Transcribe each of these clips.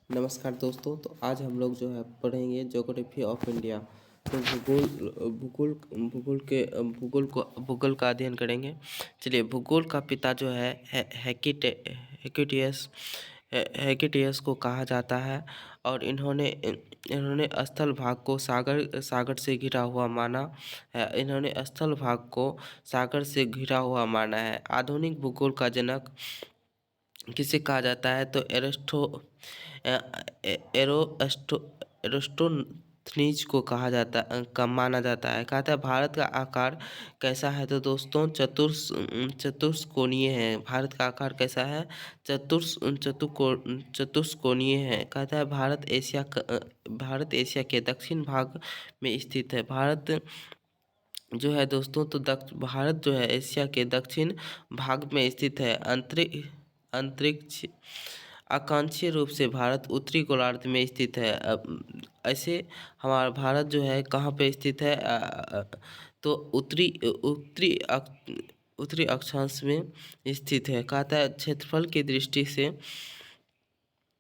नमस्कार दोस्तों। तो आज हम लोग जो है पढ़ेंगे ज्योग्राफी ऑफ इंडिया। तो भूगोल का अध्ययन करेंगे। चलिए, भूगोल का पिता जो है हेक्टियस हेक्टियस को कहा जाता है। और इन्होंने स्थल भाग को सागर से घिरा हुआ माना है। इन्होंने स्थल भाग को सागर से घिरा हुआ माना है। आधुनिक भूगोल का जनक किसे कहा जाता है? तो एरोस्टोथनीज को कहा जाता का माना जाता है। कहता है भारत का आकार कैसा है? तो दोस्तों चतुष्कोणीय है। भारत का आकार कैसा है? चतुष्कोणीय है। कहता है भारत एशिया के दक्षिण भाग में स्थित है। भारत जो है दोस्तों, तो भारत जो है एशिया के दक्षिण भाग में स्थित है। अंतरिक्ष आकांक्षीय रूप से भारत उत्तरी गोलार्ध में स्थित है। ऐसे हमारा भारत जो है कहाँ पे स्थित है? तो उत्तरी अक्षांश में स्थित है। कहता है क्षेत्रफल की दृष्टि से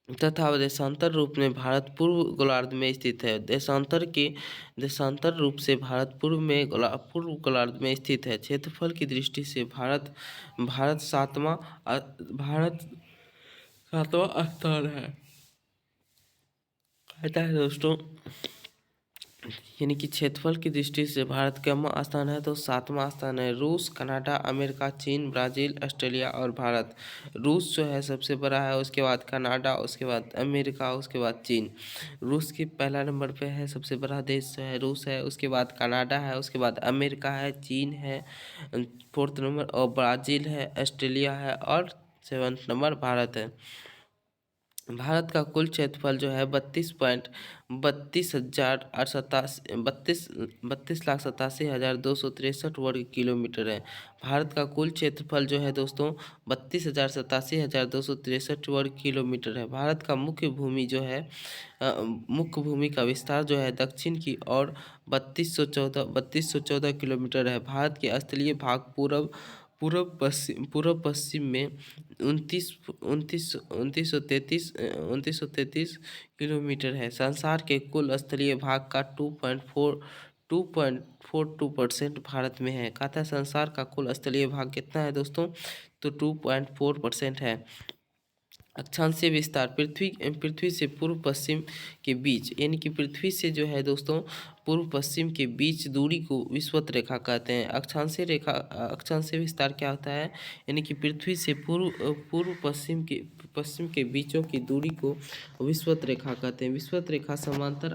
तथा देशांतर रूप में भारत पूर्व गोलार्ध में स्थित है। देशांतर रूप से भारत पूर्व गोलार्ध में स्थित है। क्षेत्रफल की दृष्टि से भारत भारत सातवां भारत सातवां स्थान है। कहता है दोस्तों, यानी कि क्षेत्रफल की दृष्टि से भारत का स्थान है? तो सातवां स्थान है। रूस, कनाडा, अमेरिका, चीन, ब्राज़ील, ऑस्ट्रेलिया और भारत। रूस जो है सबसे बड़ा है, उसके बाद कनाडा, उसके बाद अमेरिका, उसके बाद चीन। रूस की पहला नंबर पे है, सबसे बड़ा देश जो है रूस है। उसके बाद कनाडा है, उसके बाद अमेरिका है, चीन है, फोर्थ नंबर, और ब्राज़ील है, ऑस्ट्रेलिया है, और सेवन्थ नंबर भारत है। भारत का कुल क्षेत्रफल जो है 32,87,263 वर्ग किलोमीटर है। भारत का कुल क्षेत्रफल जो है दोस्तों 32,87,263 वर्ग किलोमीटर है। भारत का मुख्य भूमि का विस्तार जो है दक्षिण की ओर 3214 किलोमीटर है। भारत के स्थलीय भाग पूर्व पश्चिम में 2933 किलोमीटर है। संसार के कुल स्थलीय भाग का 2.42% भारत में है। कहता है संसार का कुल स्थलीय भाग कितना है दोस्तों? तो 2.4% है। अक्षांशीय विस्तार पृथ्वी से पूर्व पश्चिम के बीच, यानी कि पृथ्वी से जो है दोस्तों पूर्व पश्चिम के बीच दूरी को विषुवत रेखा कहते हैं। अक्षांशीय विस्तार क्या होता है? यानी कि पृथ्वी से पूर्व पश्चिम के बीचों की दूरी को विषुवत रेखा कहते हैं। विषुवत रेखा समांतर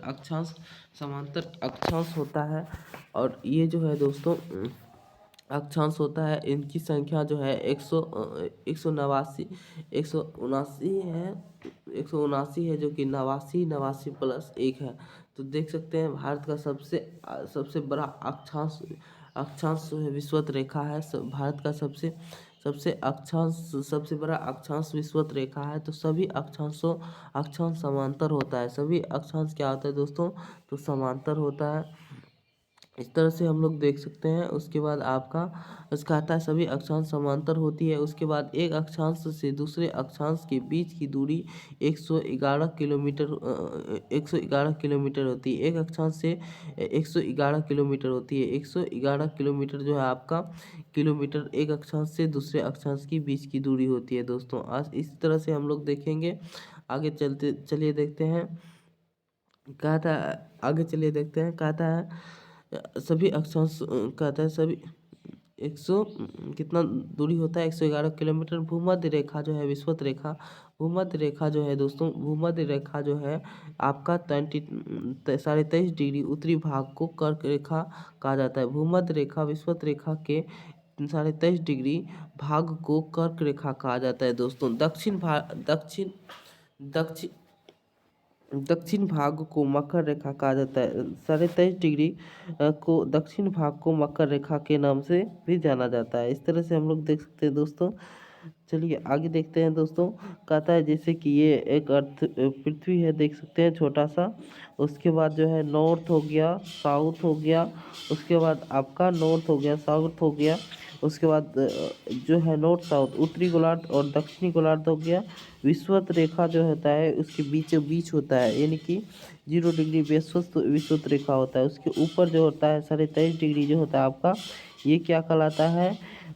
अक्षांश होता है। और ये जो है दोस्तों अक्षांश होता है, इनकी संख्या जो है 179 है। 179 है, जो कि नवासी प्लस 1 है। तो देख सकते हैं भारत का सबसे बड़ा अक्षांश जो है विषुवत रेखा है। भारत का सबसे बड़ा अक्षांश विषुवत रेखा है। तो सभी अक्षांश समांतर होता है। सभी अक्षांश क्या होता है दोस्तों? तो समांतर होता है। इस तरह से हम लोग देख सकते हैं। उसके बाद आपका उसका आता है सभी अक्षांश समांतर होती है। उसके बाद एक अक्षांश से दूसरे अक्षांश के बीच की दूरी 111 किलोमीटर होती है। एक अक्षांश से 111 किलोमीटर होती है। 111 किलोमीटर जो है आपका किलोमीटर एक अक्षांश से दूसरे अक्षांश के बीच की दूरी होती है दोस्तों। आज इस तरह से हम लोग देखेंगे। आगे चलिए देखते हैं। कहता है आगे चलिए देखते हैं। कहता है सभी अक्षांश कहता है सभी 100 कितना दूरी होता है? 111 किलोमीटर। भूमध्य रेखा जो है विषुवत रेखा, भूमध्य रेखा जो है दोस्तों, भूमध्य रेखा जो है आपका 23.5 डिग्री उत्तरी भाग को कर्क रेखा कहा जाता है। भूमध्य रेखा विषुवत रेखा के 23.5 डिग्री भाग को कर्क रेखा कहा जाता है दोस्तों। दक्षिण भाग को मकर रेखा कहा जाता है। 23.5 डिग्री को दक्षिण भाग को मकर रेखा के नाम से भी जाना जाता है। इस तरह से हम लोग देख सकते हैं दोस्तों। चलिए आगे देखते हैं दोस्तों। कहता है जैसे कि ये एक पृथ्वी है, देख सकते हैं छोटा सा। उसके बाद जो है नॉर्थ हो गया, साउथ हो गया, उसके बाद आपका नॉर्थ हो गया, साउथ हो गया, उसके बाद जो है नॉर्थ साउथ, उत्तरी गोलार्ध और दक्षिणी गोलार्ध हो गया। विषुवत रेखा जो होता है उसके बीचों बीच होता है, यानी कि 0 डिग्री विषुवत रेखा होता है। उसके ऊपर जो होता है 23.5 डिग्री जो होता है आपका, ये क्या कहलाता है,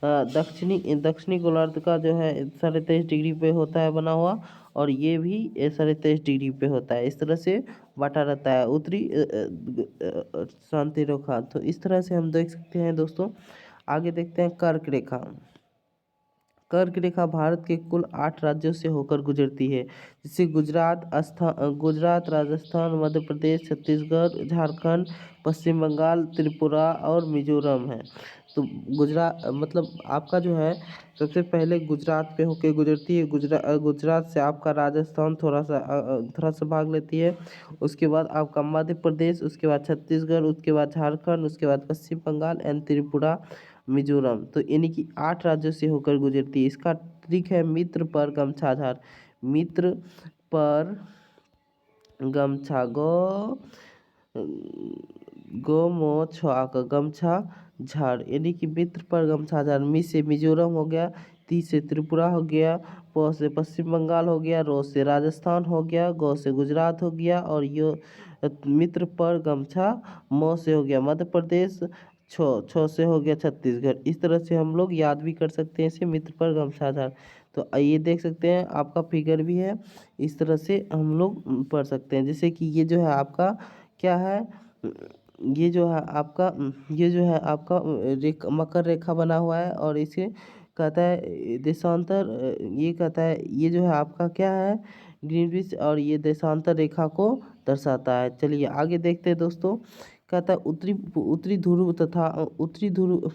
दक्षिणी दक्षिणी गोलार्ध का जो है 23.5 डिग्री पे होता है बना हुआ, और ये भी 23.5 डिग्री पे होता है। इस तरह से बटा रहता है उत्तरी शांति रेखा। तो इस तरह से हम देख सकते हैं दोस्तों। आगे देखते हैं कर्क रेखा। कर्क रेखा भारत के कुल 8 राज्यों से होकर गुजरती है, जिससे गुजरात, राजस्थान, मध्य प्रदेश, छत्तीसगढ़, झारखंड, पश्चिम बंगाल, त्रिपुरा और मिजोरम है। तो गुजरात मतलब आपका जो है सबसे पहले गुजरात पे होके गुजरती है। गुजरात से आपका राजस्थान थोड़ा सा भाग लेती है। उसके बाद आपका मध्य प्रदेश, उसके बाद छत्तीसगढ़, उसके बाद झारखंड, उसके बाद पश्चिम बंगाल एंड त्रिपुरा, मिजोरम। तो यानी कि 8 राज्यों से होकर गुजरती है। इसका ट्रिक है मित्र पर गमछा झार। मित्र पर गमछा गो मो छा का गमछा झाड़, यानी कि मित्र पर गमछा झाड़। मी से मिजोरम हो गया, ती से त्रिपुरा हो गया, प से पश्चिम बंगाल हो गया, रो से राजस्थान हो गया, गौ से गुजरात हो गया, और यो मित्र पर गमछा म से हो गया मध्य प्रदेश, छ से हो गया छत्तीसगढ़। इस तरह से हम लोग याद भी कर सकते हैं इसे, मित्र पर गमछा झाड़। तो ये देख सकते हैं आपका फिगर भी है, इस तरह से हम लोग पढ़ सकते हैं। जैसे कि ये जो है आपका क्या है, ये जो है आपका मकर रेखा बना हुआ है, और इसे कहता है देशांतर। ये कहता है ये जो है आपका क्या है, ग्रीनविच, और ये देशांतर रेखा को दर्शाता है। चलिए आगे देखते हैं दोस्तों। कहता है उत्तरी ध्रुव तथा उत्तरी ध्रुव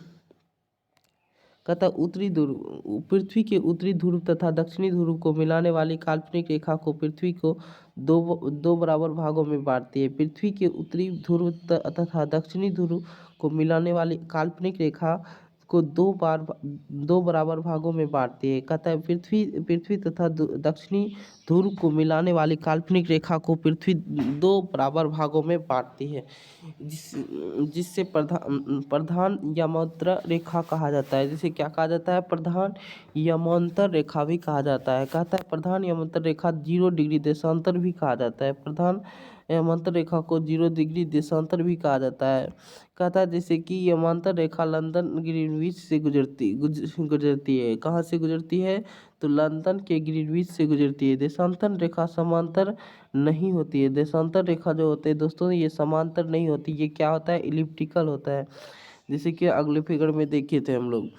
कहता है उत्तरी ध्रुव, पृथ्वी के उत्तरी ध्रुव तथा दक्षिणी ध्रुव को मिलाने वाली काल्पनिक रेखा को पृथ्वी को दो बराबर भागों में बांटती है। पृथ्वी के उत्तरी ध्रुव तथा दक्षिणी ध्रुव को मिलाने वाली काल्पनिक रेखा को दो बराबर भागों में बांटती है। कहता है पृथ्वी तथा दक्षिणी ध्रुव को मिलाने वाली काल्पनिक रेखा को पृथ्वी 2 बराबर भागों में बांटती है, जिससे प्रधान यमांतर रेखा कहा जाता है। जिसे क्या कहा जाता है, प्रधान यमांतर रेखा भी कहा जाता है। कहता है प्रधान यमांतर रेखा 0 डिग्री देशांतर भी कहा जाता है। प्रधान यमांतर रेखा को 0 डिग्री देशांतर भी कहा जाता है। कहता है जैसे कि यमांतर रेखा लंदन ग्रीनविच से गुजरती है। कहाँ से गुजरती है, तो लंदन के ग्रीनविच से गुजरती है। देशांतर रेखा समांतर नहीं होती है। देशांतर रेखा जो होते हैं दोस्तों, ये समांतर नहीं होती, ये क्या होता है, इलिप्टिकल होता है। जैसे कि अगले फिगर में देखे थे हम लोग।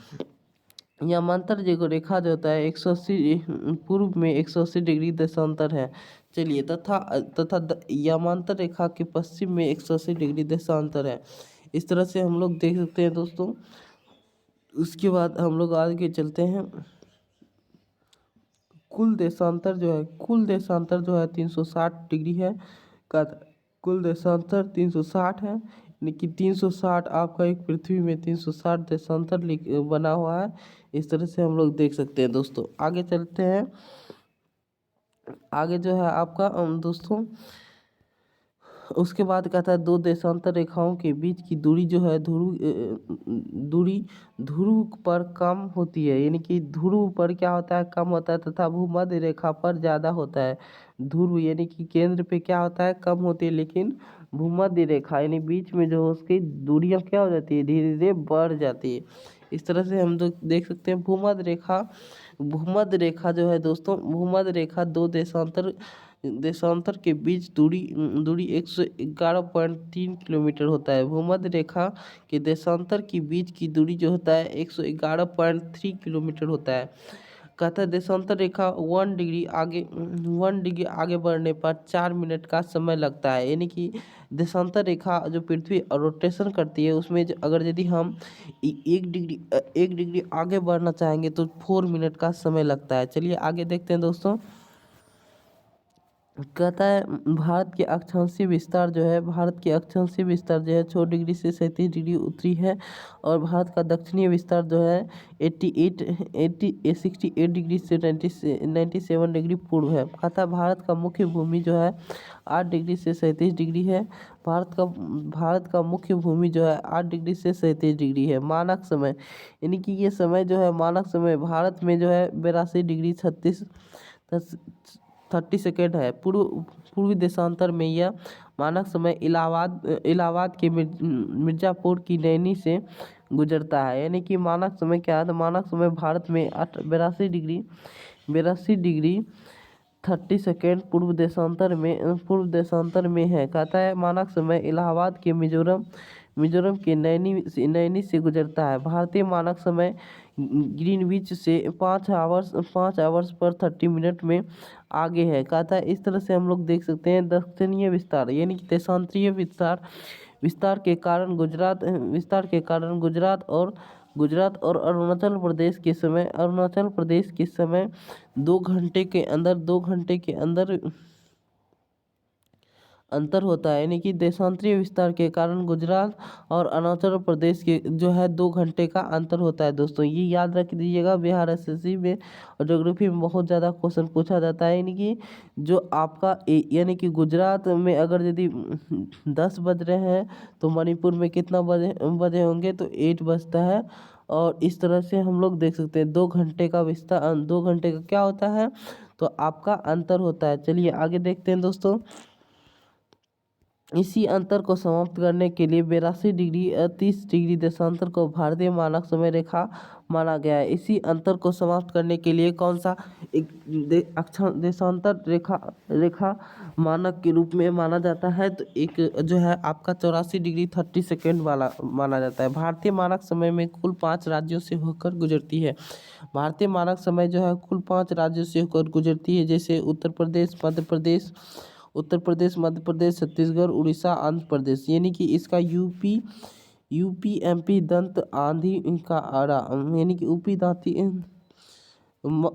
यमांतर जो रेखा जो होता है 180 पूर्व में 180 डिग्री देशांतर है। चलिए तथा यमांतर रेखा के पश्चिम में 180 डिग्री देशांतर है। इस तरह से हम लोग देख सकते हैं दोस्तों। उसके बाद हम लोग आगे चलते हैं। कुल देशांतर जो है 360 डिग्री है। का कुल देशांतर 360 है, यानी कि 360 आपका एक पृथ्वी में 360 देशांतर बना हुआ है। इस तरह से हम लोग देख सकते हैं दोस्तों। आगे चलते हैं। आगे जो है आपका दोस्तों, उसके बाद कहता है 2 देशांतर रेखाओं के बीच की दूरी जो है ध्रुव पर कम होती है, यानी कि ध्रुव पर क्या होता है, कम होता है, तथा भूमध्य रेखा पर ज़्यादा होता है। ध्रुव यानी कि केंद्र पे क्या होता है, कम होती है, लेकिन भूमध्य रेखा यानी बीच में जो उसकी दूरियां क्या हो जाती है, धीरे धीरे बढ़ जाती है। इस तरह से हम लोग देख सकते हैं भूमध्य रेखा जो है दोस्तों, भूमध्य रेखा 2 देशांतर के बीच दूरी 111.3 किलोमीटर होता है। भूमध्य रेखा के देशांतर के बीच की दूरी जो होता है 111.3 किलोमीटर होता है। कहता है देशांतर रेखा 1 डिग्री आगे बढ़ने पर 4 मिनट का समय लगता है, यानी कि देशांतर रेखा जो पृथ्वी रोटेशन करती है उसमें अगर यदि हम 1 डिग्री आगे बढ़ना चाहेंगे तो 4 मिनट का समय लगता है। चलिए आगे देखते हैं दोस्तों। कहता है भारत के अक्षांशीय विस्तार जो है, भारत के अक्षांशीय विस्तार जो है 6 डिग्री से 37 डिग्री उत्तरी है। और भारत का दक्षिणीय विस्तार जो है 68 डिग्री से 97 डिग्री पूर्व है। कहता है भारत का मुख्य भूमि जो है 8 डिग्री से 37 डिग्री है। भारत का मुख्य भूमि जो है 8 डिग्री से 37 डिग्री है। मानक समय, यानी कि ये समय जो है, मानक समय भारत में जो है 82 डिग्री 30 सेकेंड है। पूर्वी देशांतर में यह मानक समय इलाहाबाद के मिर्ज़ापुर की नैनी से गुजरता है। यानी कि मानक समय क्या है, तो मानक समय भारत में 82 डिग्री 30 सेकेंड पूर्व देशांतर में है। कहता है मानक समय इलाहाबाद के मिजोरम के नैनी से गुजरता है। भारतीय मानक समय ग्रीनविच से 5 आवर्स पर 30 मिनट में आगे है। कहता है इस तरह से हम लोग देख सकते हैं दक्षिणीय विस्तार, यानी कि देशांतरीय विस्तार के कारण गुजरात और अरुणाचल प्रदेश के समय 2 घंटे के अंदर अंतर होता है। यानी कि देशांतरीय विस्तार के कारण गुजरात और अरुणाचल प्रदेश के जो है 2 घंटे का अंतर होता है। दोस्तों ये याद रख दीजिएगा, बिहार एसएससी में और ज्योग्राफी में बहुत ज़्यादा क्वेश्चन पूछा जाता है। यानी कि जो आपका यानी कि गुजरात में अगर यदि 10 बज रहे हैं तो मणिपुर में कितना बजे होंगे, तो 8 बजता है। और इस तरह से हम लोग देख सकते हैं 2 घंटे का विस्तार, 2 घंटे का क्या होता है, तो आपका अंतर होता है। चलिए आगे देखते हैं दोस्तों। इसी अंतर को समाप्त करने के लिए 82 डिग्री 30 डिग्री देशांतर को भारतीय मानक समय रेखा माना गया है। इसी अंतर को समाप्त करने के लिए कौन सा एक देशांतर रेखा मानक के रूप में माना जाता है, तो एक जो है आपका 84 डिग्री 30 सेकेंड वाला माना जाता है। भारतीय मानक समय में कुल 5 राज्यों से होकर गुजरती है। भारतीय मानक समय जो है कुल 5 राज्यों से होकर गुजरती है, जैसे उत्तर प्रदेश, मध्य प्रदेश, छत्तीसगढ़, उड़ीसा, आंध्र प्रदेश। यानी कि इसका यूपी एमपी दंत आंधी का आड़ा, यानी कि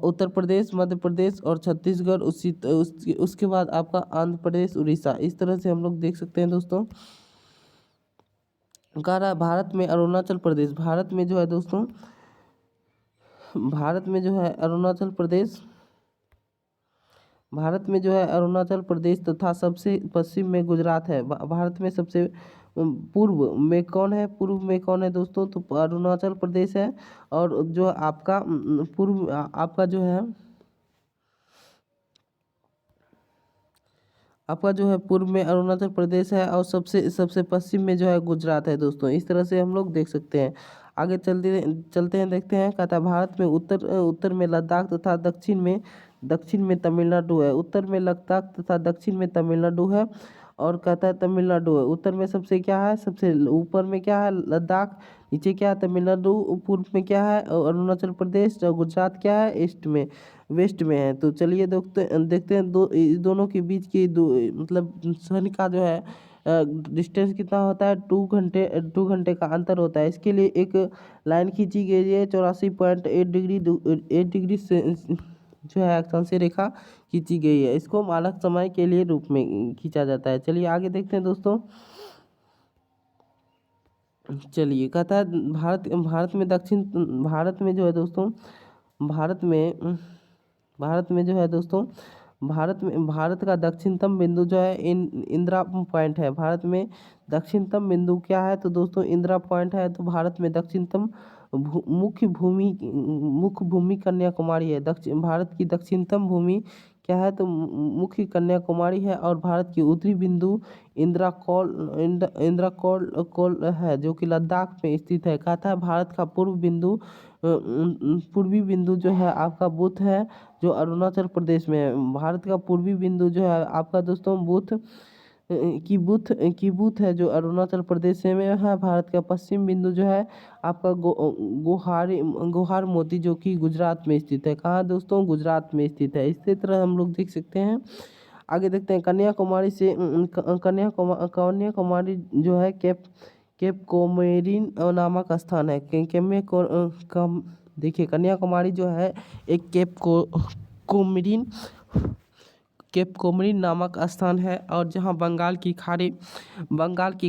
उत्तर प्रदेश, मध्य प्रदेश और छत्तीसगढ़, उसके बाद आपका आंध्र प्रदेश, उड़ीसा। इस तरह से हम लोग देख सकते हैं दोस्तों। कह रहा है भारत में अरुणाचल प्रदेश, भारत में जो है अरुणाचल प्रदेश तथा सबसे पश्चिम में गुजरात है। भारत में सबसे पूर्व में कौन है दोस्तों, तो अरुणाचल प्रदेश है। और जो आपका पूर्व आपका जो है पूर्व में अरुणाचल प्रदेश है, और सबसे पश्चिम में जो है गुजरात है दोस्तों। इस तरह से हम लोग देख सकते हैं। आगे चलते हैं, देखते हैं। कहता है भारत में उत्तर में लद्दाख तथा दक्षिण में तमिलनाडु है। उत्तर में लद्दाख तथा दक्षिण में तमिलनाडु है। और कहता है तमिलनाडु है उत्तर में, सबसे क्या है, सबसे ऊपर में क्या है लद्दाख, नीचे क्या है तमिलनाडु, पूर्व में क्या है अरुणाचल प्रदेश, और गुजरात क्या है वेस्ट में है। तो चलिए देखते हैं दोनों के बीच की मतलब सन का जो है डिस्टेंस कितना होता है, 2 घंटे का अंतर होता है। इसके लिए एक लाइन खींची गई है 84.8 डिग्री से जो है अक्षांशीय रेखा खींची गई है। इसको मानक समय के लिए रूप में खींचा जाता है। चलिए आगे देखते हैं दोस्तों। चलिए कहता है भारत में जो है दोस्तों, भारत का दक्षिणतम बिंदु जो है इंदिरा पॉइंट है। भारत में दक्षिणतम बिंदु क्या है, तो दोस्तों इंदिरा पॉइंट है। तो भारत में दक्षिणतम मुख्य भूमि कन्याकुमारी है। भारत की दक्षिणतम भूमि क्या है, तो मुख्य कन्याकुमारी है। और भारत की उत्तरी बिंदु इंदिरा कौल है, जो कि लद्दाख में स्थित है। कहता है भारत का पूर्वी बिंदु जो है आपका बुध है, जो अरुणाचल प्रदेश में है। भारत का पूर्वी बिंदु जो है आपका दोस्तों बुध है, जो अरुणाचल प्रदेश में है। भारत का पश्चिम बिंदु जो है आपका गोहार मोती, जो कि गुजरात में स्थित है। कहाँ दोस्तों, गुजरात में स्थित है। इसी तरह हम लोग देख सकते हैं। आगे देखते हैं कन्याकुमारी जो है केप कोमोरिन नामक स्थान है। देखिए कन्याकुमारी जो है एक केप कोमोरिन केप कोमरिन नामक स्थान है, और जहाँ बंगाल की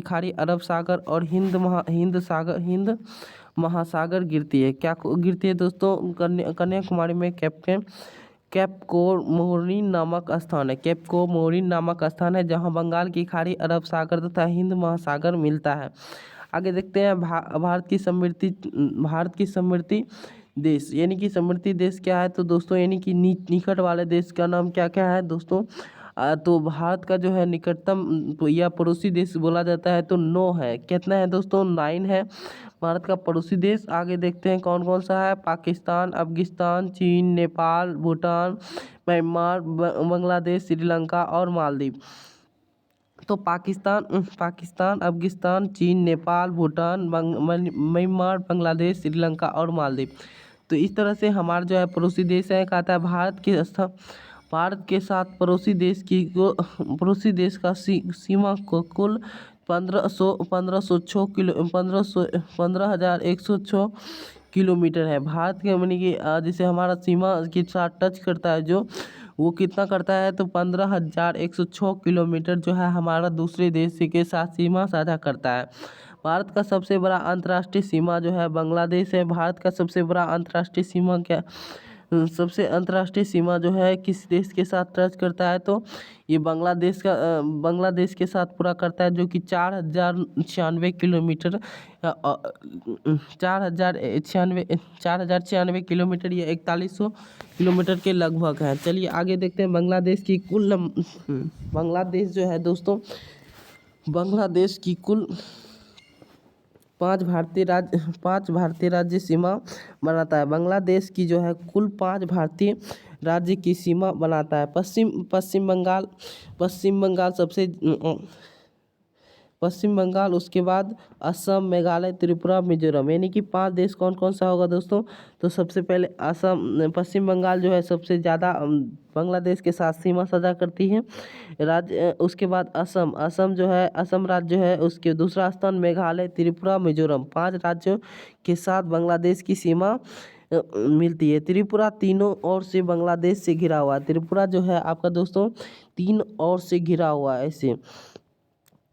खाड़ी, अरब सागर और हिंद महासागर गिरती है। क्या गिरती है दोस्तों? कन्याकुमारी में केप कोमोरिन नामक स्थान है। केप कोमोरिन नामक स्थान है जहाँ बंगाल की खाड़ी, अरब सागर तथा हिंद महासागर मिलता है। आगे देखते हैं भारत की समृद्धि देश, यानी कि समृद्धि देश क्या है तो दोस्तों, यानी कि निकट वाले देश का नाम क्या क्या है दोस्तों? तो भारत का जो है निकटतम या पड़ोसी देश बोला जाता है तो 9 है। कितना है दोस्तों? 9 है भारत का पड़ोसी देश। आगे देखते हैं कौन कौन सा है। पाकिस्तान, अफगानिस्तान, चीन, नेपाल, भूटान, म्यांमार, बांग्लादेश, श्रीलंका और मालदीव। तो पाकिस्तान, अफगानिस्तान, चीन, नेपाल, भूटान, म्यांमार, बांग्लादेश, श्रीलंका और मालदीव। तो इस तरह से हमारा जो है पड़ोसी देश है, कहता है भारत के साथ पड़ोसी देश का सीमा को कुल 15,106 किलोमीटर है। भारत के यानी कि जैसे हमारा सीमा के साथ टच करता है जो, वो कितना करता है तो 15,106 किलोमीटर जो है हमारा दूसरे देश के साथ सीमा साझा करता है। भारत का सबसे बड़ा अंतर्राष्ट्रीय सीमा जो है बांग्लादेश है। भारत का सबसे बड़ा अंतर्राष्ट्रीय सीमा सबसे अंतर्राष्ट्रीय सीमा जो है किस देश के साथ टच करता है तो ये बांग्लादेश के साथ पूरा करता है, जो कि 4,096 किलोमीटर 4,096 किलोमीटर या 4100 किलोमीटर के लगभग है। चलिए आगे देखते हैं बांग्लादेश जो है दोस्तों, बांग्लादेश की कुल 5 भारतीय राज्य सीमा बनाता है। बांग्लादेश की जो है कुल 5 भारतीय राज्य की सीमा बनाता है। पश्चिम बंगाल, उसके बाद असम, मेघालय, त्रिपुरा, मिजोरम, यानी कि 5 देश कौन कौन सा होगा दोस्तों? तो सबसे पहले पश्चिम बंगाल जो है सबसे ज़्यादा बांग्लादेश के साथ सीमा साझा करती है राज्य। उसके बाद असम जो है, असम राज्य है, उसके दूसरा स्थान मेघालय, त्रिपुरा, मिजोरम, 5 राज्यों के साथ बांग्लादेश की सीमा मिलती है। त्रिपुरा तीनों ओर से बांग्लादेश से घिरा हुआ है। त्रिपुरा जो है आपका दोस्तों 3 ओर से घिरा हुआ है, ऐसे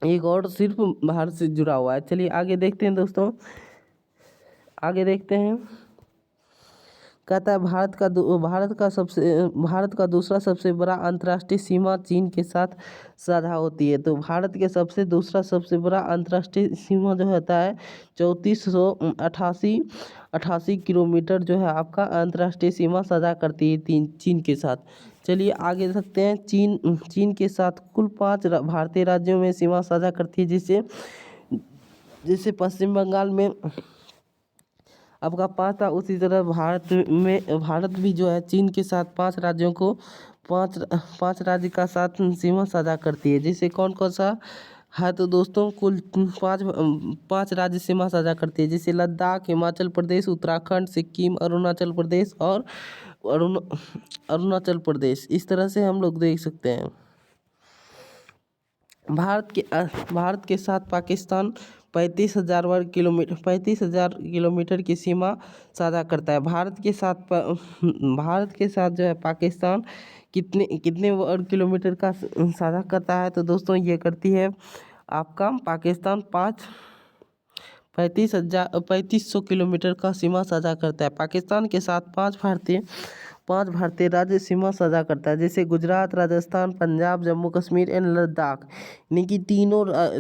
एक और सिर्फ भारत से जुड़ा हुआ है। चलिए आगे देखते हैं दोस्तों, आगे देखते हैं। कहता है भारत का दूसरा सबसे बड़ा अंतर्राष्ट्रीय सीमा चीन के साथ साझा होती है। तो भारत के दूसरा सबसे बड़ा अंतर्राष्ट्रीय सीमा जो होता है 3488 किलोमीटर जो है आपका अंतर्राष्ट्रीय सीमा साझा करती है चीन के साथ। चलिए आगे सकते हैं। चीन के साथ कुल 5 भारतीय राज्यों में सीमा साझा करती है, जिससे पश्चिम बंगाल में आपका 5 था, उसी तरह भारत भी जो है चीन के साथ 5 राज्यों को 5 राज्य का साथ सीमा साझा करती है। जैसे कौन कौन सा है तो दोस्तों कुल 5 राज्य सीमा साझा करती है, जैसे लद्दाख, हिमाचल प्रदेश, उत्तराखंड, सिक्किम, अरुणाचल प्रदेश और अरुणाचल प्रदेश। इस तरह से हम लोग देख सकते हैं। भारत के साथ पाकिस्तान 35,000 किलोमीटर की सीमा साझा करता है। भारत के साथ जो है पाकिस्तान कितने वर्ग किलोमीटर का साझा करता है तो दोस्तों ये करती है आपका पाकिस्तान 3500 किलोमीटर का सीमा साझा करता है। पाकिस्तान के साथ 5 भारतीय राज्य सीमा साझा करता है, जैसे गुजरात, राजस्थान, पंजाब, जम्मू कश्मीर एंड लद्दाख, यानी कि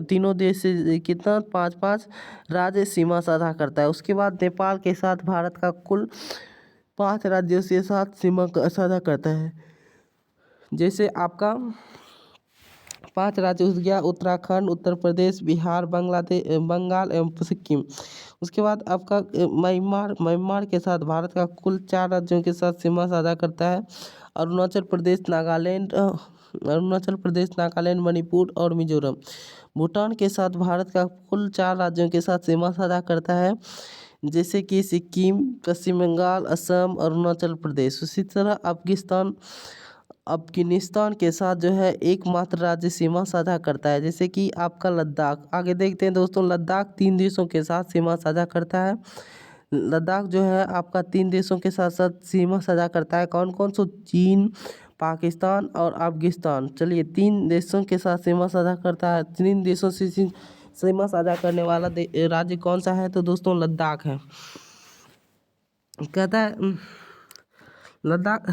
तीनों देश से कितना 5 राज्य सीमा साझा करता है। उसके बाद नेपाल के साथ भारत का कुल 5 राज्यों से साथ सीमा साझा करता है, जैसे आपका 5 राज्य हो गया उत्तराखंड, उत्तर प्रदेश, बिहार, बंगाल एवं सिक्किम। उसके बाद आपका म्यांमार के साथ भारत का कुल 4 राज्यों के साथ सीमा साझा करता है, अरुणाचल प्रदेश, नागालैंड, मणिपुर और मिजोरम। भूटान के साथ भारत का कुल 4 राज्यों के साथ सीमा साझा करता है, जैसे कि सिक्किम, पश्चिम बंगाल, असम, अरुणाचल प्रदेश। उसी तरह अफगानिस्तान के साथ जो है एकमात्र राज्य सीमा साझा करता है, जैसे कि आपका लद्दाख। आगे देखते हैं दोस्तों, लद्दाख 3 देशों के साथ सीमा साझा करता है। लद्दाख जो है आपका 3 देशों के साथ साथ सीमा साझा करता है, कौन कौन सो? चीन, पाकिस्तान और अफगानिस्तान। चलिए, 3 देशों के साथ सीमा साझा करता है। 3 देशों से सीमा साझा करने वाला राज्य कौन सा है? तो दोस्तों लद्दाख है। कहता है लद्दाख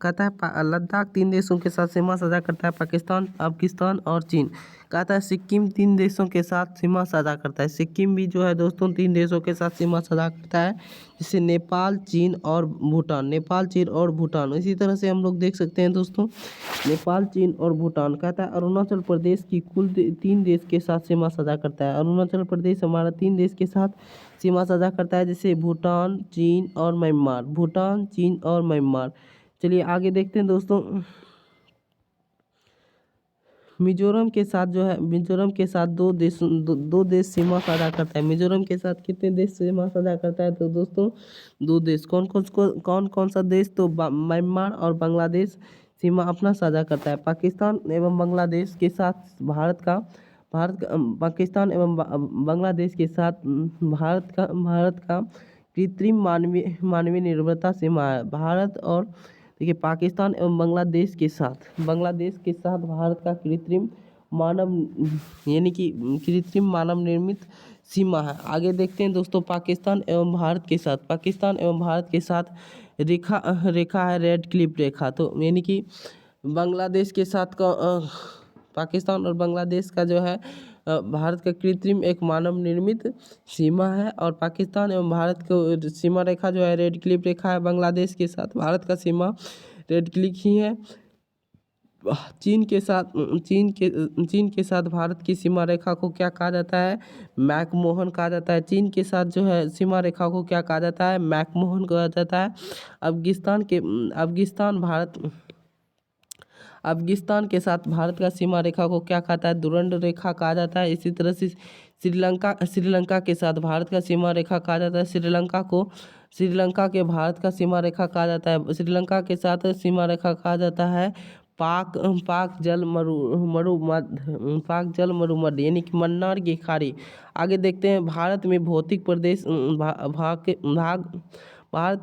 कहता है लद्दाख 3 देशों के साथ सीमा साझा करता है, पाकिस्तान, अफगानिस्तान और चीन। कहता है सिक्किम 3 देशों के साथ सीमा साझा करता है। सिक्किम भी जो है दोस्तों 3 देशों के साथ सीमा साझा करता है, जैसे नेपाल, चीन और भूटान। नेपाल, चीन और भूटान। इसी तरह से हम लोग देख सकते हैं दोस्तों, नेपाल, चीन और भूटान। कहता है अरुणाचल प्रदेश की कुल 3 देश के साथ सीमा साझा करता है। अरुणाचल प्रदेश हमारा 3 देश के साथ सीमा साझा करता है, जैसे भूटान, चीन और म्यांमार। भूटान, चीन और म्यांमार। चलिए आगे देखते हैं दोस्तों, मिजोरम के साथ जो है, मिजोरम के साथ दो देश सीमा साझा करता है। मिजोरम के साथ कितने देश सीमा साझा करता है? तो दोस्तों 2 देश। कौन कौन सा देश? तो म्यांमार और बांग्लादेश सीमा अपना साझा करता है। पाकिस्तान एवं बांग्लादेश के साथ पाकिस्तान एवं बांग्लादेश के साथ भारत का कृत्रिम मानवीय निर्भरता सीमा है। भारत और देखिए पाकिस्तान एवं बांग्लादेश के साथ भारत का कृत्रिम मानव यानी कि कृत्रिम मानव निर्मित सीमा है। आगे देखते हैं दोस्तों, पाकिस्तान एवं भारत के साथ रेखा है रेड क्लिफ रेखा। तो यानी कि बांग्लादेश के साथ का पाकिस्तान और बांग्लादेश का जो है भारत का कृत्रिम एक मानव निर्मित सीमा है। और पाकिस्तान एवं भारत को सीमा रेखा जो है रेड क्लिफ रेखा है। बांग्लादेश के साथ भारत का सीमा रेड क्लिफ ही है। चीन के साथ भारत की सीमा रेखा को क्या कहा जाता है? मैकमोहन कहा जाता है। चीन के साथ जो है सीमा रेखा को क्या कहा जाता है? मैकमोहन कहा जाता है। अफगानिस्तान के साथ भारत का सीमा रेखा को क्या कहता है? दुरंड रेखा कहा जाता है। इसी तरह से श्रीलंका के साथ भारत का सीमा रेखा कहा जाता है। श्रीलंका के भारत का सीमा रेखा कहा जाता है। श्रीलंका के साथ सीमा रेखा कहा जाता है पाक जल मरुमध्य यानी कि मन्नार की खाड़ी। आगे देखते हैं, भारत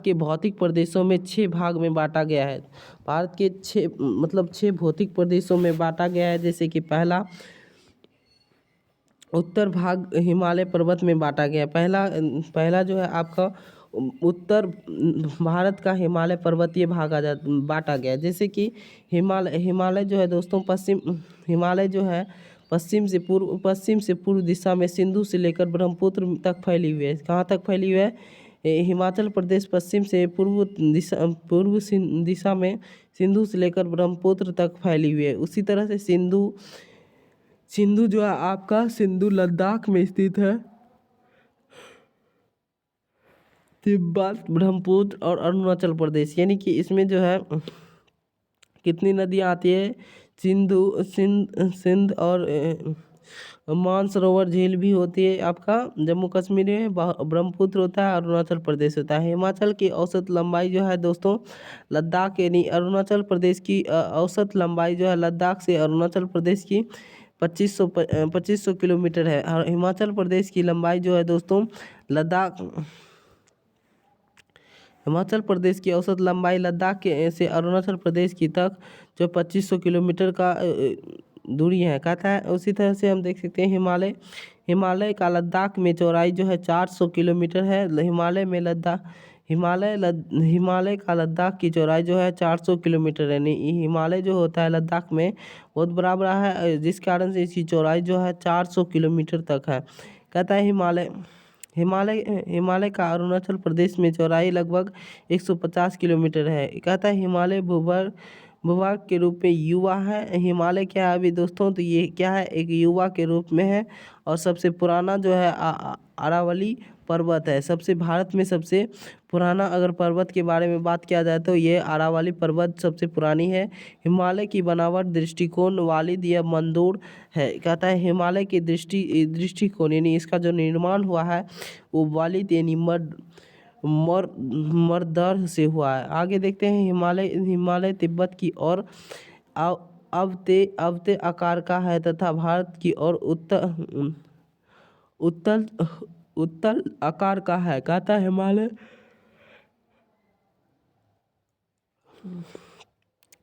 के भौतिक प्रदेशों में 6 भाग में बांटा गया है। भारत के 6 भौतिक प्रदेशों में बांटा गया है। जैसे कि उत्तर भाग हिमालय पर्वत में बांटा गया। पहला जो है आपका उत्तर भारत का हिमालय पर्वतीय भाग बांटा गया। जैसे कि हिमालय जो है दोस्तों हिमालय जो है पश्चिम से पूर्व दिशा में सिंधु से लेकर ब्रह्मपुत्र तक फैली हुई है। कहाँ तक फैली हुई है? हिमाचल प्रदेश पश्चिम से पूर्व दिशा में सिंधु से लेकर ब्रह्मपुत्र तक फैली हुई है। उसी तरह से सिंधु जो है आपका सिंधु लद्दाख में स्थित है। तिब्बत, ब्रह्मपुत्र और अरुणाचल प्रदेश, यानी कि इसमें जो है कितनी नदियाँ आती है? सिंध और मानसरोवर झील भी होती है। आपका जम्मू कश्मीर में ब्रह्मपुत्र होता है, अरुणाचल प्रदेश होता है। हिमाचल की औसत लंबाई जो है दोस्तों लद्दाख यानी अरुणाचल प्रदेश की औसत लंबाई जो है लद्दाख से अरुणाचल प्रदेश की 2500 किलोमीटर है। और हिमाचल प्रदेश की लंबाई जो है दोस्तों हिमाचल प्रदेश की औसत लंबाई लद्दाख के से अरुणाचल प्रदेश की तक जो 2500 किलोमीटर का दूरी है कहता है। उसी तरह से हम देख सकते हैं हिमालय का लद्दाख में चौड़ाई जो है 400 किलोमीटर है। हिमालय का लद्दाख की चौड़ाई जो है 400 किलोमीटर है। हिमालय जो होता है लद्दाख में बहुत बड़ा बड़ा है, जिस कारण से इसकी चौड़ाई जो है 400 किलोमीटर तक है। कहता है हिमालय का अरुणाचल प्रदेश में चौड़ाई लगभग 150 किलोमीटर है। कहता है हिमालय भूभाग के रूप में युवा है। हिमालय क्या है अभी दोस्तों? तो ये क्या है? एक युवा के रूप में है। और सबसे पुराना जो है अरावली पर्वत है। भारत में सबसे पुराना अगर पर्वत के बारे में बात किया जाए तो ये अरावली पर्वत सबसे पुरानी है। हिमालय की बनावट दृष्टिकोण वालिद या मंदोर है। कहता है हिमालय की दृष्टिकोण यानी इसका जो निर्माण हुआ है वो वालिद यानी मरदर से हुआ है। आगे देखते हैं, हिमालय तिब्बत की ओर अवते आकार का है तथा भारत की ओर उत्तल आकार का है। कहता है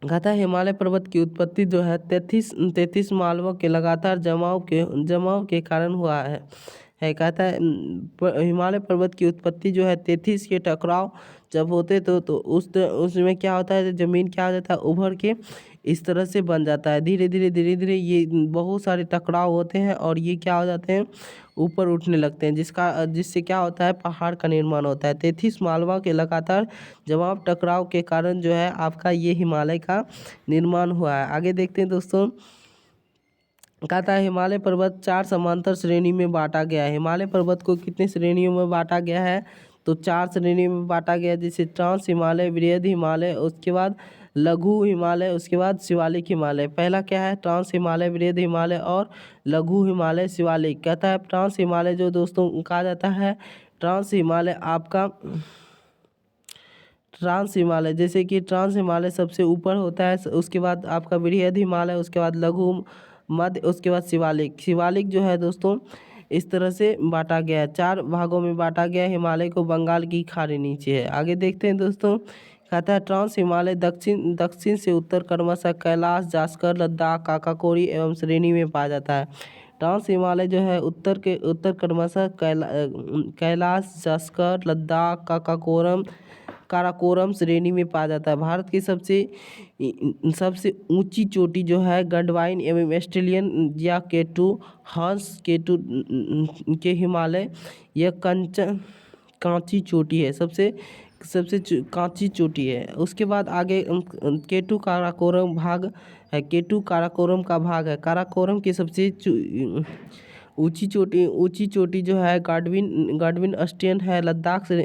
कहता है हिमालय पर्वत की उत्पत्ति जो है 33 मालवों के लगातार जमाव के कारण हुआ है। कहता है हिमालय पर्वत की उत्पत्ति जो है 33 के टकराव जब होते तो उसमें क्या होता है, ज़मीन क्या हो जाता है, उभर के इस तरह से बन जाता है। धीरे धीरे ये बहुत सारे टकराव होते हैं और ये क्या हो जाते हैं, ऊपर उठने लगते हैं, जिससे क्या होता है, पहाड़ का निर्माण होता है। 33 मालवा के लगातार जवाब टकराव के कारण जो है आपका ये हिमालय का निर्माण हुआ है। आगे देखते हैं दोस्तों, कहता है हिमालय पर्वत 4 समांतर श्रेणी में बांटा गया है। हिमालय पर्वत को कितने श्रेणियों में बांटा गया है, तो 4 श्रेणियों में बांटा गया है, जैसे ट्रांस हिमालय, वृहद हिमालय, उसके बाद लघु हिमालय, उसके बाद शिवालिक हिमालय। पहला क्या है, ट्रांस हिमालय, वृहद हिमालय और लघु हिमालय, शिवालिक। कहता है ट्रांस हिमालय जो दोस्तों कहा जाता है, ट्रांस हिमालय आपका ट्रांस हिमालय, जैसे कि ट्रांस हिमालय सबसे ऊपर होता है, उसके बाद आपका वृहद हिमालय, उसके बाद लघु, मध्य, उसके बाद शिवालिक। शिवालिक जो है दोस्तों इस तरह से बांटा गया है, 4 भागों में बांटा गया है। हिमालय को बंगाल की खाड़ी नीचे है। आगे देखते हैं दोस्तों, कहता है ट्रांस हिमालय दक्षिण से उत्तर क्रमशः कैलाश, जास्कर, लद्दाख, काकाकोरी एवं श्रेणी में पाया जाता है। ट्रांस हिमालय जो है उत्तर क्रमशः कैलाश, जास्कर, लद्दाख, काराकोरम श्रेणी में पाया जाता है। भारत की सबसे ऊंची चोटी जो है गंडवाइन एवं ऑस्ट्रेलियन या केटू के हिमालय, यह कांची चोटी है, सबसे कांची चोटी है। उसके बाद आगे केटू काराकोरम भाग है, केटू काराकोरम का भाग है। काराकोरम की सबसे ऊंची चोटी जो है गाडविन अस्टियन है। लद्दाख जो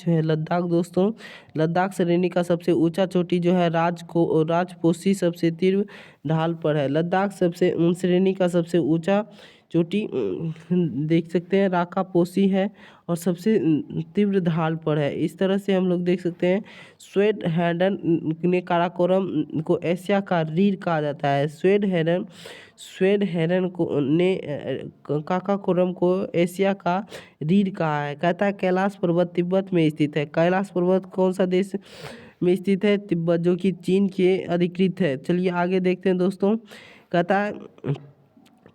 है, लद्दाख दोस्तों, लद्दाख श्रेणी का सबसे ऊंचा चोटी जो है राजपोशी सबसे तीव्र ढाल पर है। लद्दाख श्रेणी का सबसे ऊंचा चोटी देख सकते हैं राकापोशी है और सबसे तीव्र ढाल पर है। इस तरह से हम लोग देख सकते हैं स्वेडहेडन ने काराकोरम को एशिया का रीढ़ कहा जाता है। स्वेडहेडन को ने काराकोरम को एशिया का रीढ़ कहा है। कहता है कैलाश पर्वत तिब्बत में स्थित है। कैलाश पर्वत कौन सा देश में स्थित है, तिब्बत, जो कि चीन के अधिकृत है। चलिए आगे देखते हैं दोस्तों, कहता है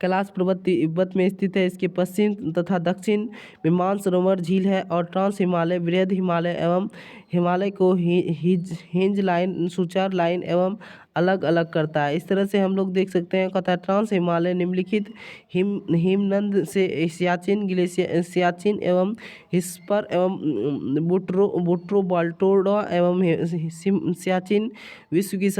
कैलाश पर्वत तिब्बत में स्थित है। इसके पश्चिम तथा दक्षिण में मानसरोवर झील है और ट्रांस हिमालय, वृहद हिमालय एवं हिमालय को हिंज लाइन, सुचार लाइन एवं अलग अलग करता है। इस तरह से हम लोग देख सकते हैं, कहता है ट्रांस हिमालय निम्नलिखित हिमनद से सियाचिन एवं हिस्पर एवं बुट्रो बाल्टोरा एवं सियाचिन विश्व की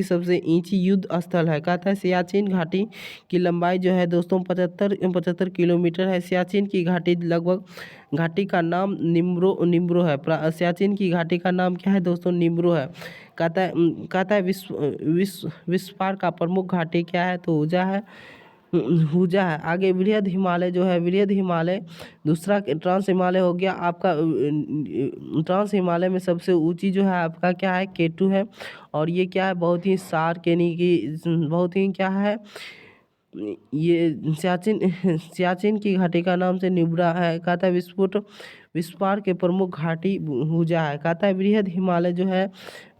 सबसे ऊंची युद्ध स्थल है। कहता है सियाचिन घाटी की लंबाई जो है दोस्तों 75 किलोमीटर है। सियाचिन की घाटी घाटी का नाम निम्रो है। सियाचिन की घाटी का नाम क्या है दोस्तों, निम्रो है। कहता है विस्पार का प्रमुख घाटी क्या है, तो हुजा है। आगे वृहद हिमालय जो है, वृहद हिमालय दूसरा ट्रांस हिमालय हो गया आपका। ट्रांस हिमालय में सबसे ऊंची जो है आपका क्या है, केटू है। और ये क्या है, बहुत ही बहुत ही क्या है, ये सियाचिन की घाटी का नाम से निब्रा है। कहता है विस्पार के प्रमुख घाटी हुजा है। कहता है वृहद हिमालय जो है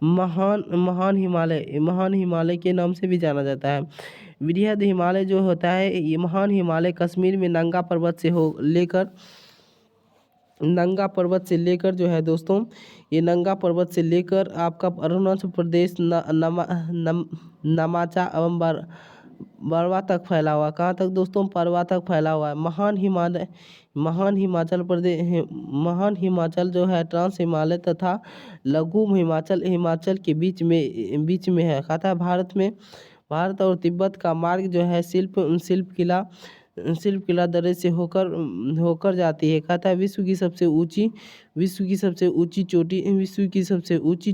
महान हिमालय के नाम से भी जाना जाता है। वृहद हिमालय जो होता है, ये महान हिमालय कश्मीर में नंगा पर्वत से लेकर जो है दोस्तों, ये नंगा पर्वत से लेकर आपका अरुणाचल प्रदेश नमाचा एवं बरवा तक फैला हुआ। कहाँ तक दोस्तों, परवा तक फैला हुआ है। महान हिमाचल जो है ट्रांस हिमालय तथा लघु हिमाचल के बीच में है। कहता है भारत और तिब्बत का मार्ग जो है शिल्प किला दर्रे से होकर जाती है। कहता है विश्व की सबसे ऊंची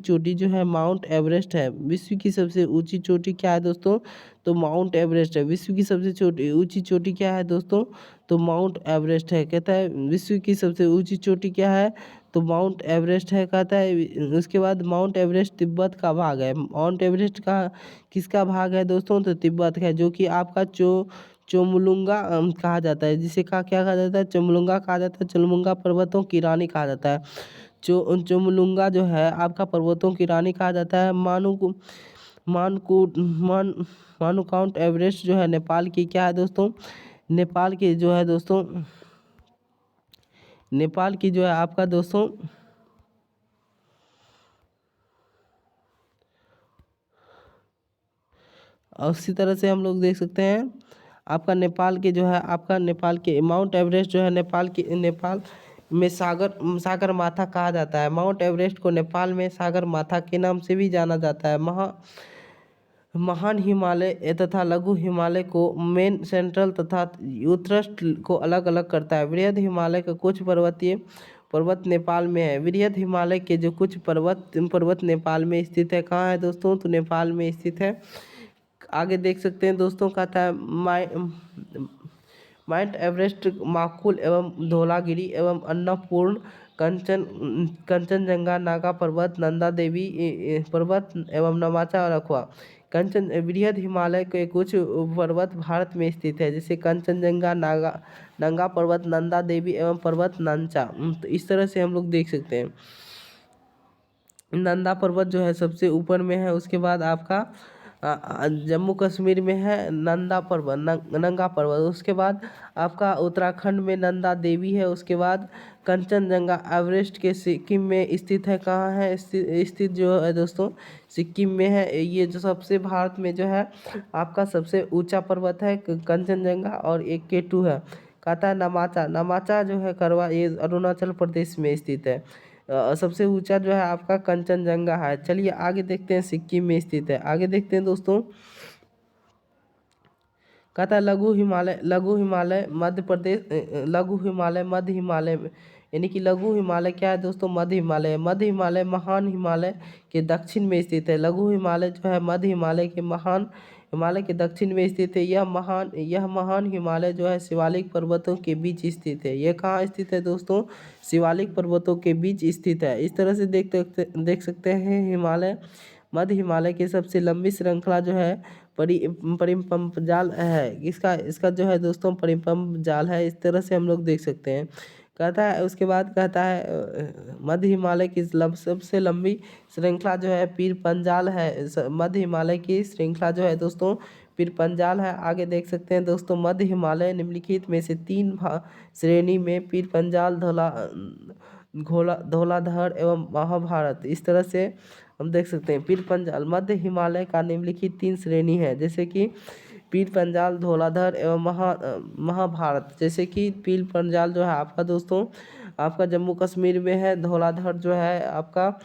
चोटी जो है माउंट एवरेस्ट है। विश्व की सबसे ऊंची चोटी क्या है दोस्तों, तो माउंट एवरेस्ट है। विश्व की सबसे ऊंची चोटी क्या है दोस्तों, तो माउंट एवरेस्ट है। कहता है विश्व की सबसे ऊंची चोटी क्या है, तो माउंट एवरेस्ट है। कहता है उसके बाद माउंट एवरेस्ट तिब्बत का भाग है। माउंट एवरेस्ट का किसका भाग है दोस्तों, तो तिब्बत का है, जो कि आपका चोमुलुंगा कहा जाता है, जिसे क्या कहा जाता है, चोमुलुंगा कहा जाता है। चोमुलुंगा पर्वतों की रानी कहा जाता है। चोमलुंगा जो है आपका पर्वतों की रानी कहा जाता है। माउंट एवरेस्ट जो है नेपाल की क्या है दोस्तों, नेपाल की जो है दोस्तों, नेपाल की जो है आपका दोस्तों और उसी तरह से हम लोग देख सकते हैं आपका नेपाल के जो है आपका नेपाल के माउंट एवरेस्ट जो है नेपाल में सागर माथा कहा जाता है। माउंट एवरेस्ट को नेपाल में सागर माथा के नाम से भी जाना जाता है। महान हिमालय तथा लघु हिमालय को मेन सेंट्रल तथा यूथरस्ट को अलग अलग करता है। वृहद हिमालय का कुछ पर्वत नेपाल में है। वृहद हिमालय के जो कुछ पर्वत नेपाल में स्थित है। कहाँ है दोस्तों, तो नेपाल में स्थित है। आगे देख सकते हैं दोस्तों, कहता है माउंट एवरेस्ट माकुल एवं धौलागिरी एवं अन्नपूर्ण कंचनजंगा नागा पर्वत नंदा देवी पर्वत एवं नमाचा रखवा। कंचन वृहद हिमालय के कुछ पर्वत भारत में स्थित है, जैसे कंचनजंगा नंगा पर्वत नंदा देवी एवं पर्वत नंचा। तो इस तरह से हम लोग देख सकते हैं। नंदा पर्वत जो है सबसे ऊपर में है। उसके बाद आपका जम्मू कश्मीर में है नंगा पर्वत। उसके बाद आपका उत्तराखंड में नंदा देवी है। उसके बाद कंचनजंगा एवरेस्ट के सिक्किम में स्थित है। कहाँ है स्थित जो है दोस्तों, सिक्किम में है। ये जो सबसे भारत में जो है आपका सबसे ऊंचा पर्वत है कंचनजंगा, और एक K2 है। कहता है नमाचा जो है करवा, ये अरुणाचल प्रदेश में स्थित है। सबसे ऊंचा जो है आपका कंचनजंगा है। चलिए आगे देखते हैं, सिक्किम में स्थित है। आगे देखते हैं दोस्तों, कहता है लघु हिमालय मध्य प्रदेश, लघु हिमालय मध्य हिमालय, यानी कि लघु हिमालय क्या है दोस्तों, मध्य हिमालय महान हिमालय के दक्षिण में स्थित है। लघु हिमालय जो है मध्य हिमालय के महान हिमालय के दक्षिण में स्थित है। यह महान हिमालय जो है शिवालिक पर्वतों के बीच स्थित है। यह कहाँ स्थित है दोस्तों, शिवालिक पर्वतों के बीच स्थित है। इस तरह से देख सकते हैं मध्य हिमालय की सबसे लंबी श्रृंखला जो है परिपंप जाल है। इसका जो है दोस्तों परिपंप जाल है। इस तरह से हम लोग देख सकते हैं। कहता है उसके बाद कहता है मध्य हिमालय की सबसे लंबी श्रृंखला जो है पीर पंजाल है। मध्य हिमालय की श्रृंखला जो है दोस्तों पीर पंजाल है। आगे देख सकते हैं दोस्तों, मध्य हिमालय निम्नलिखित में से 3 श्रेणी में पीर पंजाल धौलाधर एवं महाभारत। इस तरह से हम देख सकते हैं पीर पंजाल मध्य हिमालय का निम्नलिखित 3 श्रेणी है, जैसे कि पीर पंजाल धौलाधर एवं महाभारत। जैसे कि पीर पंजाल जो है आपका दोस्तों आपका जम्मू कश्मीर में है। धौलाधर जो है आपका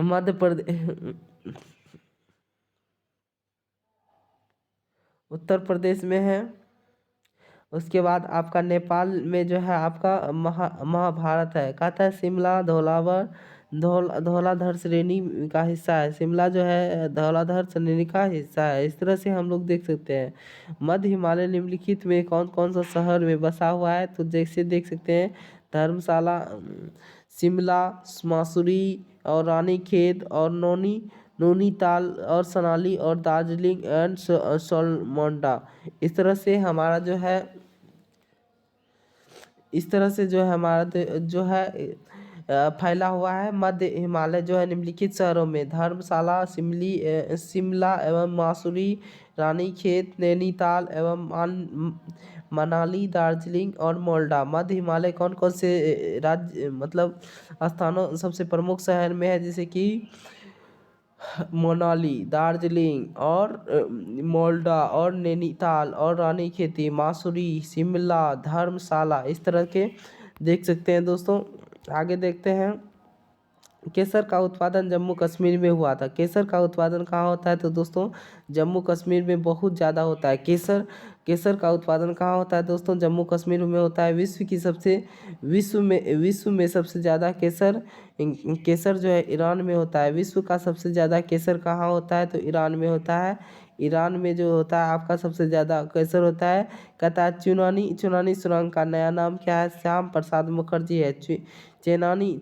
मध्य प्रदेश उत्तर प्रदेश में है। उसके बाद आपका नेपाल में जो है आपका महाभारत है। कहता है शिमला धौलाधर श्रेणी का हिस्सा है। शिमला जो है धौलाधर श्रेणी का हिस्सा है। इस तरह से हम लोग देख सकते हैं। मध्य हिमालय निम्नलिखित में कौन कौन सा शहर में बसा हुआ है, तो जैसे देख सकते हैं धर्मशाला, शिमला, मसूरी और रानीखेत और नैनीताल और सनाली और दार्जिलिंग एंड सोलमोंडा। इस तरह से हमारा जो है हमारा जो है फैला हुआ है। मध्य हिमालय जो है निम्नलिखित शहरों में धर्मशाला, शिमला एवं मसूरी, रानीखेत, नैनीताल एवं मनाली, दार्जिलिंग और मोल्डा। मध्य हिमालय कौन कौन से राज्य मतलब स्थानों सबसे प्रमुख शहर में है, जैसे कि मनाली, दार्जिलिंग और मोल्डा और नैनीताल और रानीखेत, मसूरी, शिमला, धर्मशाला। इस तरह के देख सकते हैं दोस्तों। आगे देखते हैं, केसर का उत्पादन जम्मू कश्मीर में हुआ था। केसर का उत्पादन कहाँ होता है, तो दोस्तों जम्मू कश्मीर में बहुत ज़्यादा होता है। केसर का उत्पादन कहाँ होता है दोस्तों, जम्मू कश्मीर में होता है। विश्व में सबसे ज़्यादा केसर जो है ईरान में होता है। विश्व का सबसे ज़्यादा केसर कहाँ होता है, तो ईरान में होता है। ईरान में जो होता है आपका सबसे ज़्यादा केसर होता है। कहता है चुनानी सुरंग का नया नाम क्या है, श्याम प्रसाद मुखर्जी है। चीनानी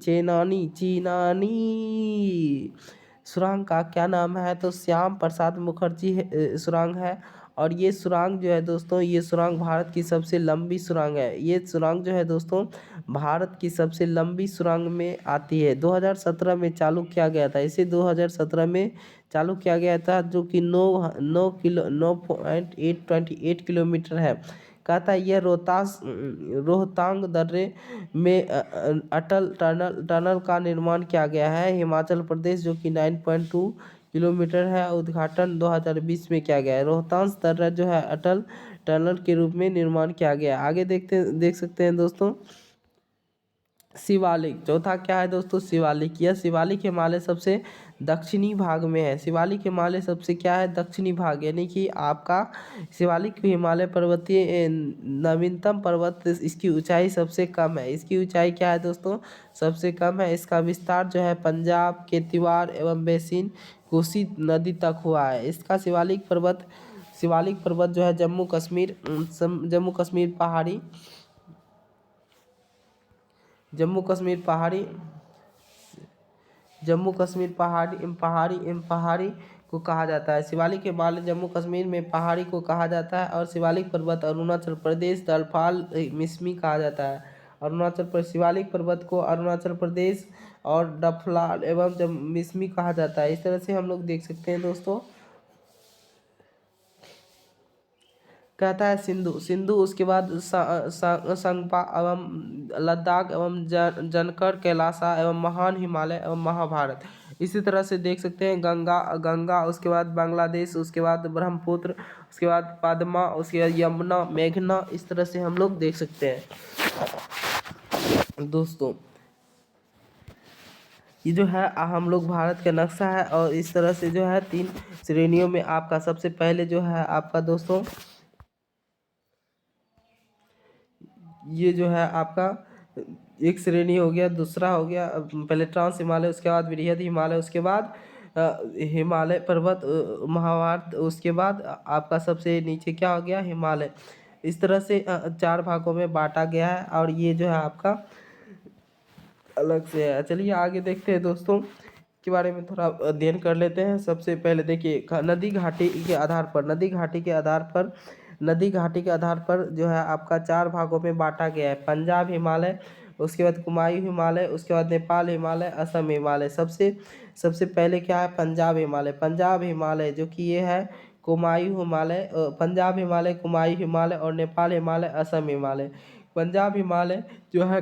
सुरंग का क्या नाम है, तो श्याम प्रसाद मुखर्जी सुरंग है। और ये सुरंग जो है दोस्तों, ये सुरंग भारत की सबसे लंबी सुरंग है। ये सुरंग जो है दोस्तों भारत की सबसे लंबी सुरंग में आती है। 2017 में चालू किया गया था, इसे 2017 में चालू किया गया था, जो कि 9.828 किलोमीटर है। कहता है यह रोहतांग दर्रे में अटल टनल का निर्माण किया गया है। हिमाचल प्रदेश जो कि 9.2 किलोमीटर है, उद्घाटन 2020 में किया गया है। रोहतांग दर्रा जो है अटल टनल के रूप में निर्माण किया गया है। आगे देख सकते हैं दोस्तों शिवालिक। चौथा क्या है दोस्तों, शिवालिक। यह शिवालिक हिमालय सबसे दक्षिणी भाग में है। शिवालिक हिमालय सबसे क्या है, दक्षिणी भाग, यानी कि आपका शिवालिक हिमालय पर्वतीय नवीनतम पर्वत, इसकी ऊंचाई सबसे कम है। इसकी ऊंचाई क्या है दोस्तों, सबसे कम है। इसका विस्तार जो है पंजाब के तिवार एवं बेसिन कोसी नदी तक हुआ है। इसका शिवालिक पर्वत जो है जम्मू कश्मीर पहाड़ी को कहा जाता है। शिवालिक हिमालय जम्मू कश्मीर में पहाड़ी को कहा जाता है। और शिवालिक पर्वत अरुणाचल प्रदेश दलफाल मिसमी कहा जाता है। शिवालिक पर्वत को अरुणाचल प्रदेश और डफलाल एवं मिसमी कहा जाता है। इस तरह से हम लोग देख सकते हैं दोस्तों। कहता है सिंधु, उसके बाद संगपा एवं लद्दाख एवं जनकर कैलासा एवं महान हिमालय एवं महाभारत। इसी तरह से देख सकते हैं गंगा, उसके बाद बांग्लादेश, उसके बाद ब्रह्मपुत्र, उसके बाद पद्मा, उसके बाद यमुना, मेघना। इस तरह से हम लोग देख सकते हैं दोस्तों। ये जो है हम लोग भारत का नक्शा है, और इस तरह से जो है 3 श्रेणियों में आपका सबसे पहले जो है आपका दोस्तों ये जो है आपका एक श्रेणी हो गया। दूसरा हो गया पहले ट्रांस हिमालय, उसके बाद वृहद हिमालय, उसके बाद हिमालय पर्वत महाभारत, उसके बाद आपका सबसे नीचे क्या हो गया, हिमालय। इस तरह से 4 भागों में बांटा गया है, और ये जो है आपका अलग से है। चलिए आगे देखते हैं दोस्तों के बारे में थोड़ा अध्ययन कर लेते हैं। सबसे पहले देखिए नदी घाटी के आधार पर जो है आपका 4 भागों में बांटा गया है। पंजाब हिमालय, उसके बाद कुमायूं हिमालय, उसके बाद नेपाल हिमालय, असम हिमालय। सबसे पहले क्या है, पंजाब हिमालय जो कि ये है कुमायूं हिमालय, पंजाब हिमालय, कुमायूं हिमालय और नेपाल हिमालय, असम हिमालय। पंजाब हिमालय जो है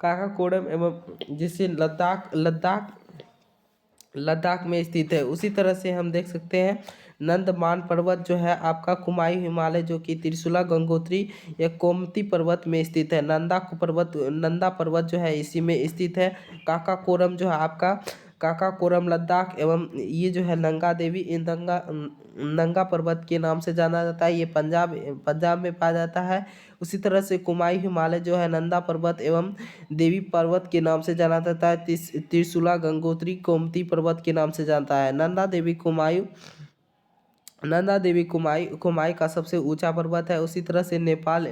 काकाकोरम एवं जिसे लद्दाख में स्थित है। उसी तरह से हम देख सकते हैं नंदमान पर्वत जो है आपका कुमायूं हिमालय, जो कि त्रिशूला गंगोत्री या गोमती पर्वत में स्थित है। नंदा पर्वत जो है इसी में स्थित है। काकाकोरम जो है आपका काकाकोरम लद्दाख एवं ये जो है नंगा देवी, नंगा पर्वत के नाम से जाना जाता है। ये पंजाब में पाया जाता है। उसी तरह से कुमायूं हिमालय जो है नंदा पर्वत एवं देवी पर्वत के नाम से जाना जाता है। त्रिशूला गंगोत्री गोमती पर्वत के नाम से जानता है। नंदा देवी कुमाई का सबसे ऊंचा पर्वत है। उसी तरह से नेपाल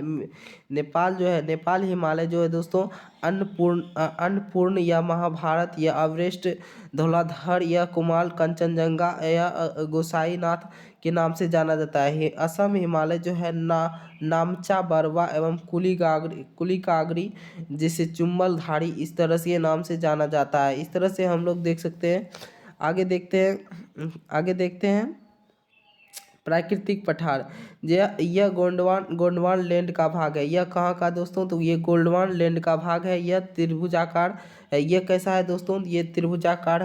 हिमालय जो है दोस्तों अन्नपूर्ण या महाभारत या एवरेस्ट, धौलाधर या कुमाल, कंचनजंगा या गोसाईनाथ के नाम से जाना जाता है। असम हिमालय जो है नामचा बरवा एवं कुलिकागरी जिसे चुम्बलधारी, इस तरह से ये नाम से जाना जाता है। इस तरह से हम लोग देख सकते हैं। आगे देखते हैं प्राकृतिक पठार। यह गोंडवान लैंड का भाग है। यह कहाँ का दोस्तों, तो ये गोंडवान लैंड का भाग है। यह त्रिभुजाकार है। यह कैसा है दोस्तों, ये त्रिभुजाकार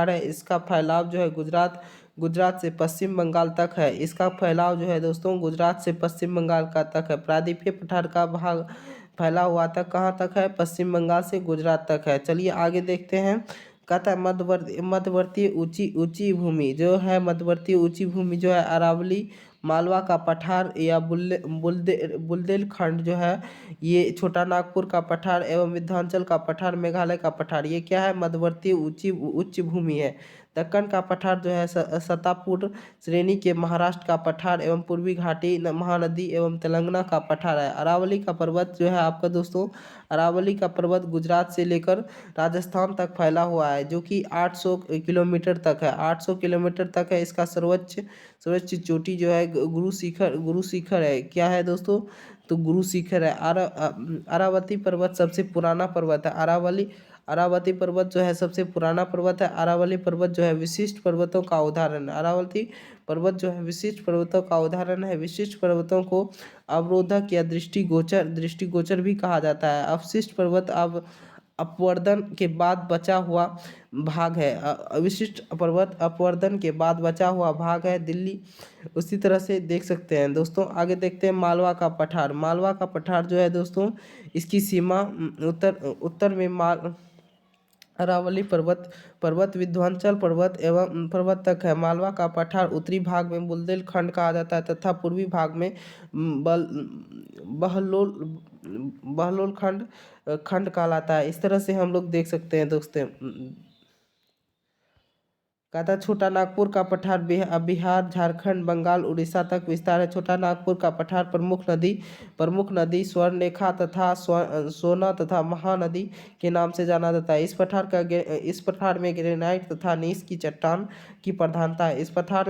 है। इसका फैलाव जो है गुजरात से पश्चिम बंगाल तक है। इसका फैलाव जो है दोस्तों गुजरात से पश्चिम बंगाल का तक है। प्रायद्वीपीय पठार का भाग फैला हुआ तक कहाँ तक है, पश्चिम बंगाल से गुजरात तक है। चलिए आगे देखते हैं। कहता है मध्यवर्ती ऊंची भूमि जो है, मध्यवर्ती ऊंची भूमि जो है अरावली, मालवा का पठार या बुंदेलखंड जो है, ये छोटा नागपुर का पठार एवं विंध्याचल का पठार, मेघालय का पठार, ये क्या है, मध्यवर्ती उच्च भूमि है। दक्कन का पठार जो है सतापुर श्रेणी के महाराष्ट्र का पठार एवं पूर्वी घाटी महानदी एवं तेलंगाना का पठार है। अरावली का पर्वत जो है आपका दोस्तों, अरावली का पर्वत गुजरात से लेकर राजस्थान तक फैला हुआ है, जो कि 800 किलोमीटर तक है। 800 किलोमीटर तक है। इसका सर्वोच्च सर्वोच्च चोटी जो है गुरु शिखर है। क्या है दोस्तों? तो गुरु शिखर है। अरावती पर्वत सबसे पुराना पर्वत है। अरावती पर्वत जो है सबसे पुराना पर्वत है। अरावली पर्वत जो है विशिष्ट पर्वतों का उदाहरण है। अरावती पर्वत जो है विशिष्ट पर्वतों का उदाहरण है। विशिष्ट पर्वतों को अवरोधक या दृष्टिगोचर भी कहा जाता है। अवशिष्ट पर्वत अब अपवर्दन के बाद बचा हुआ भाग है। अविशिष्ट पर्वत अपवर्दन के बाद बचा हुआ भाग है। दिल्ली उसी तरह से देख सकते हैं दोस्तों। आगे देखते हैं मालवा का पठार। मालवा का पठार जो है दोस्तों, इसकी सीमा उत्तर में अरावली पर्वत विंध्याचल पर्वत एवं पर्वत तक है। मालवा का पठार उत्तरी भाग में बुंदेलखंड कहा जाता है तथा पूर्वी भाग में बल बहलोल बहलोल खंड कहलाता है। इस तरह से हम लोग देख सकते हैं दोस्तों। कहता है छोटा नागपुर का पठार बिहार झारखंड बंगाल उड़ीसा तक विस्तार है। छोटा नागपुर का पठार प्रमुख नदी स्वर्णरेखा तथा सोना तथा महानदी के नाम से जाना जाता है। इस पठार में ग्रेनाइट तथा नीस की चट्टान की प्रधानता है। इस पठार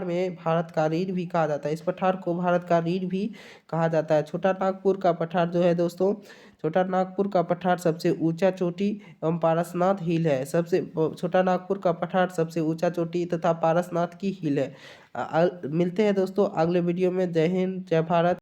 में भारत का रीढ़ भी कहा जाता है। इस पठार को भारत का रीढ़ भी कहा जाता है। छोटा नागपुर का पठार जो है दोस्तों, छोटा नागपुर का पठार सबसे ऊंचा चोटी एवं पारसनाथ हिल है। छोटा नागपुर का पठार सबसे ऊंचा चोटी तथा पारसनाथ की हिल है। मिलते हैं दोस्तों अगले वीडियो में। जय हिंद, जय भारत।